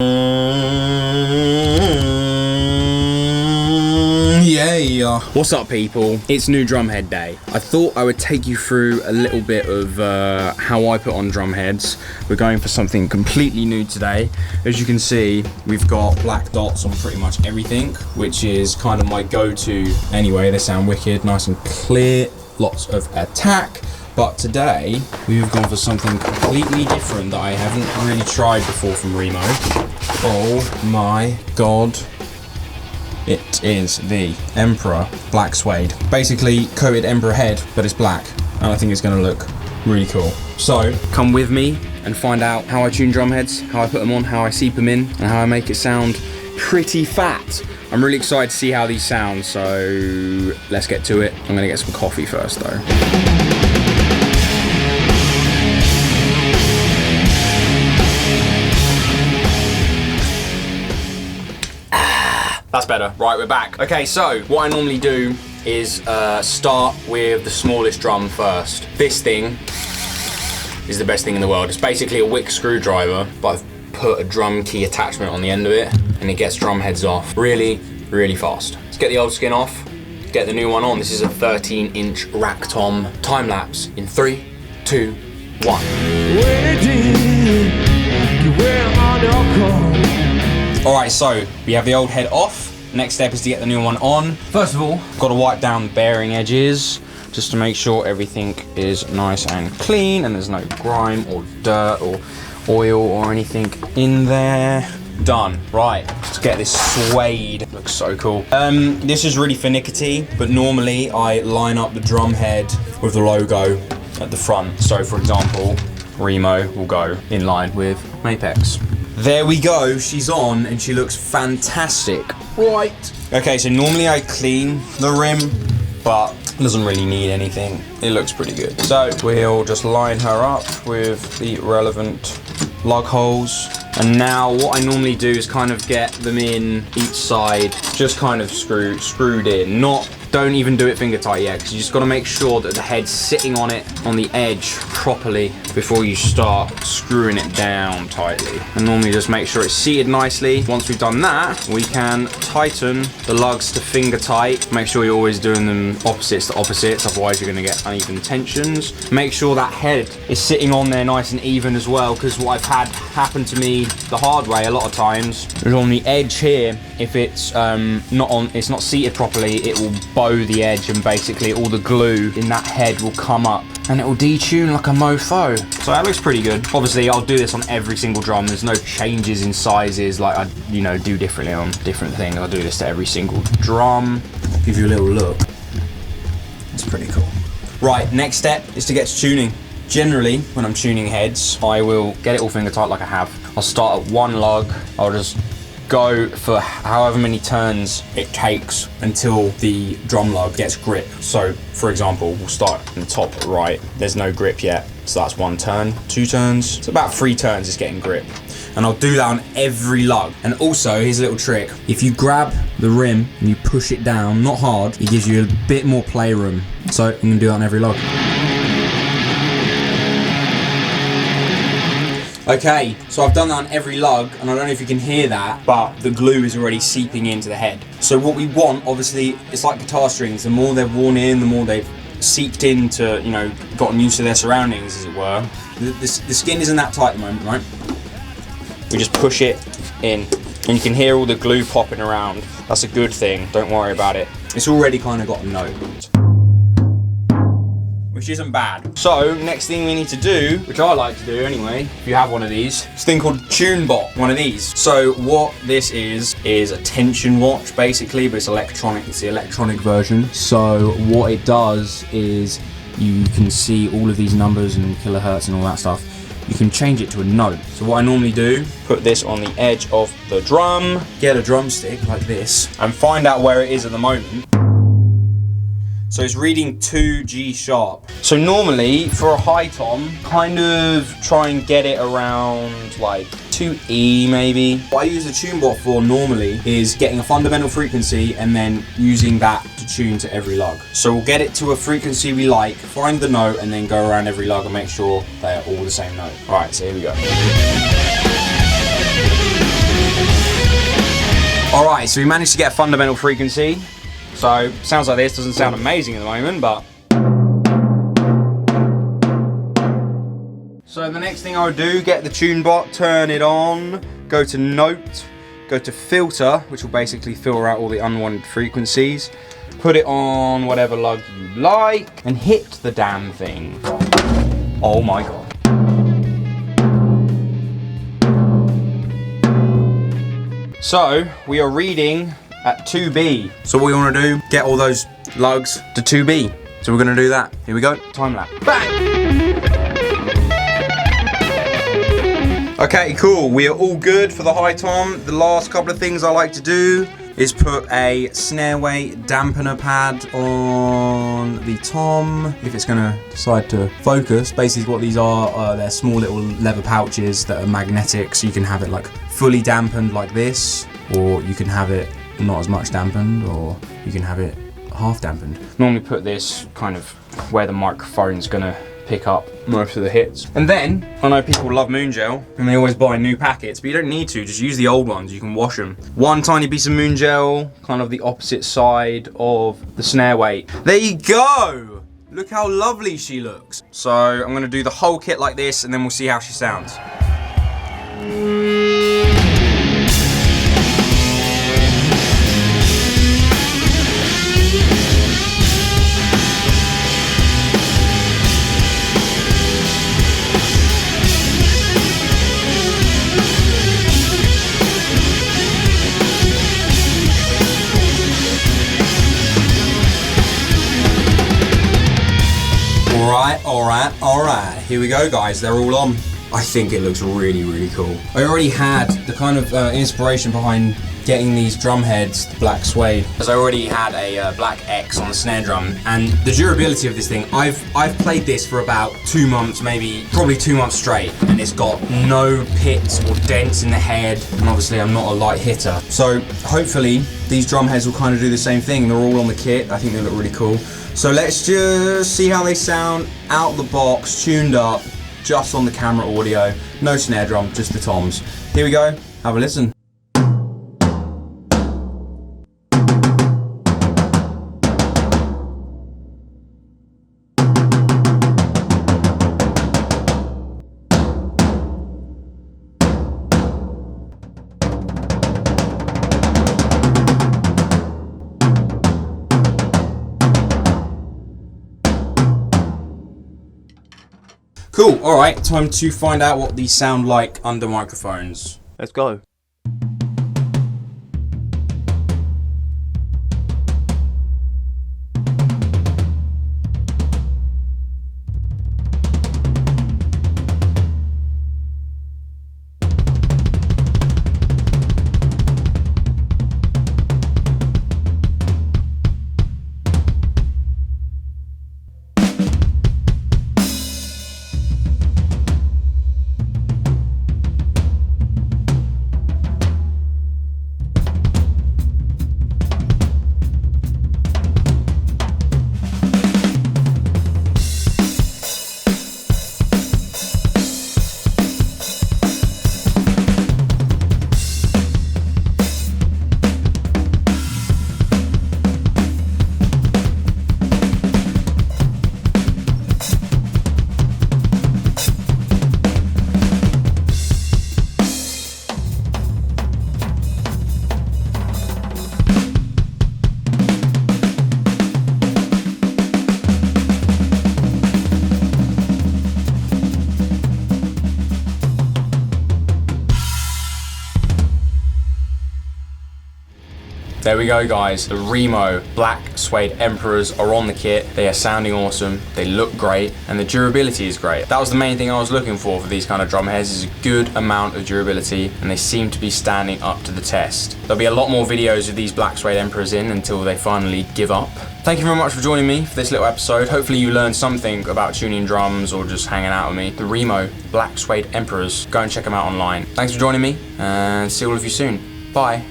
Yeah. What's up, people? It's new drumhead day. I thought I would take you through a little bit of how I put on drumheads. We're going for something completely new today. As you can see, we've got black dots on pretty much everything, which is kind of my go-to anyway. They sound wicked, nice and clear, lots of attack. But today, we've gone for something completely different that I haven't really tried before from Remo. Oh my God. It is the Emperor Black Suede. Basically, coated Emperor head, but it's black. And I think it's gonna look really cool. So, come with me and find out how I tune drumheads, how I put them on, how I seep them in, and how I make it sound pretty fat. I'm really excited to see how these sound, so let's get to it. I'm gonna get some coffee first though. That's better. Right, we're back. Okay, so what I normally do is start with the smallest drum first. This thing is the best thing in the world. It's basically a wick screwdriver, but I've put a drum key attachment on the end of it, and it gets drum heads off really, really fast. Let's get the old skin off, get the new one on. This is a 13-inch rack tom time lapse in 3, 2, 1. Alright, so we have the old head off. Next step is to get the new one on. First of all, I've got to wipe down the bearing edges just to make sure everything is nice and clean and there's no grime or dirt or oil or anything in there. Done. Right, let's get this suede. Looks so cool. This is really finicky, but normally I line up the drum head with the logo at the front. So for example, Remo will go in line with Mapex. There we go, she's on and she looks fantastic. Right. Okay, so normally I clean the rim, but it doesn't really need anything. It looks pretty good. So we'll just line her up with the relevant lug holes. And now what I normally do is kind of get them in each side, just kind of screwed in. Don't even do it finger tight yet, because you just got to make sure that the head's sitting on it, on the edge properly before you start screwing it down tightly. And normally just make sure it's seated nicely. Once we've done that, we can tighten the lugs to finger tight. Make sure you're always doing them opposites to opposites, otherwise you're going to get uneven tensions. Make sure that head is sitting on there nice and even as well, because what I've had happen to me the hard way a lot of times is on the edge here, if it's it's not seated properly, it will bow the edge and basically all the glue in that head will come up and it will detune like a mofo. So that looks pretty good. Obviously I'll do this on every single drum. There's no changes in sizes like I do differently on different things. I'll do this to every single drum. Give you a little look. It's pretty cool. Right, next step is to get to tuning. Generally, when I'm tuning heads, I will get it all finger tight like I have. I'll start at one lug. I'll just go for however many turns it takes until the drum lug gets grip. So, for example, we'll start in the top right. There's no grip yet, so that's 1 turn, 2 turns. It's about 3 turns it's getting grip. And I'll do that on every lug. And also, here's a little trick. If you grab the rim and you push it down, not hard, it gives you a bit more playroom. So I'm gonna do that on every lug. Okay, so I've done that on every lug, and I don't know if you can hear that, but the glue is already seeping into the head. So what we want, obviously, it's like guitar strings. The more they've worn in, the more they've seeped into, gotten used to their surroundings, as it were. The skin isn't that tight at the moment, right? We just push it in, and you can hear all the glue popping around. That's a good thing, don't worry about it. It's already kind of got a note, which isn't bad. So next thing we need to do, which I like to do anyway, if you have one of these, it's a thing called TuneBot, one of these. So what this is a tension watch basically, but it's electronic, it's the electronic version. So what it does is you can see all of these numbers and kilohertz and all that stuff. You can change it to a note. So what I normally do, put this on the edge of the drum, get a drumstick like this, and find out where it is at the moment. So it's reading 2 G sharp. So normally for a high tom, kind of try and get it around like 2 E maybe. What I use the TuneBot for normally is getting a fundamental frequency and then using that to tune to every lug. So we'll get it to a frequency we like, find the note, and then go around every lug and make sure they're all the same note. All right, so here we go. Alright, so we managed to get a fundamental frequency. So, sounds like this, doesn't sound amazing at the moment, but... So the next thing I would do, get the tune bot, turn it on, go to note, go to filter, which will basically filter out all the unwanted frequencies, put it on whatever lug you like, and hit the damn thing. Oh my god. So, we are reading at 2B. So what we want to do, get all those lugs to 2B. So we're going to do that. Here we go, time lapse. Bang! Okay, cool, we are all good for the high tom. The last couple of things I like to do is put a snare weight dampener pad on the tom, if it's gonna decide to focus. Basically what these are, they're small little leather pouches that are magnetic, so you can have it like fully dampened like this, or you can have it not as much dampened, or you can have it half dampened. Normally put this kind of where the microphone's gonna pick up most of the hits. And then, I know people love Moon Gel, and they always buy new packets, but you don't need to, just use the old ones, you can wash them. One tiny piece of Moon Gel, kind of the opposite side of the snare weight. There you go! Look how lovely she looks. So, I'm gonna do the whole kit like this, and then we'll see how she sounds. Alright, here we go guys, they're all on. I think it looks really, really cool. I already had the kind of inspiration behind getting these drum heads, the Black Suede, as I already had a Black X on the snare drum, and the durability of this thing, I've played this for about 2 months, probably 2 months straight, and it's got no pits or dents in the head, and obviously I'm not a light hitter. So hopefully these drum heads will kind of do the same thing. They're all on the kit, I think they look really cool. So let's just see how they sound out the box, tuned up, just on the camera audio, no snare drum, just the toms. Here we go, have a listen. Cool, alright, time to find out what these sound like under microphones. Let's go. There we go guys, the Remo Black Suede Emperors are on the kit. They are sounding awesome, they look great, and the durability is great. That was the main thing I was looking for these kind of drum heads, is a good amount of durability, and they seem to be standing up to the test. There'll be a lot more videos of these Black Suede Emperors in until they finally give up. Thank you very much for joining me for this little episode. Hopefully you learned something about tuning drums or just hanging out with me. The Remo Black Suede Emperors, go and check them out online. Thanks for joining me, and see all of you soon. Bye.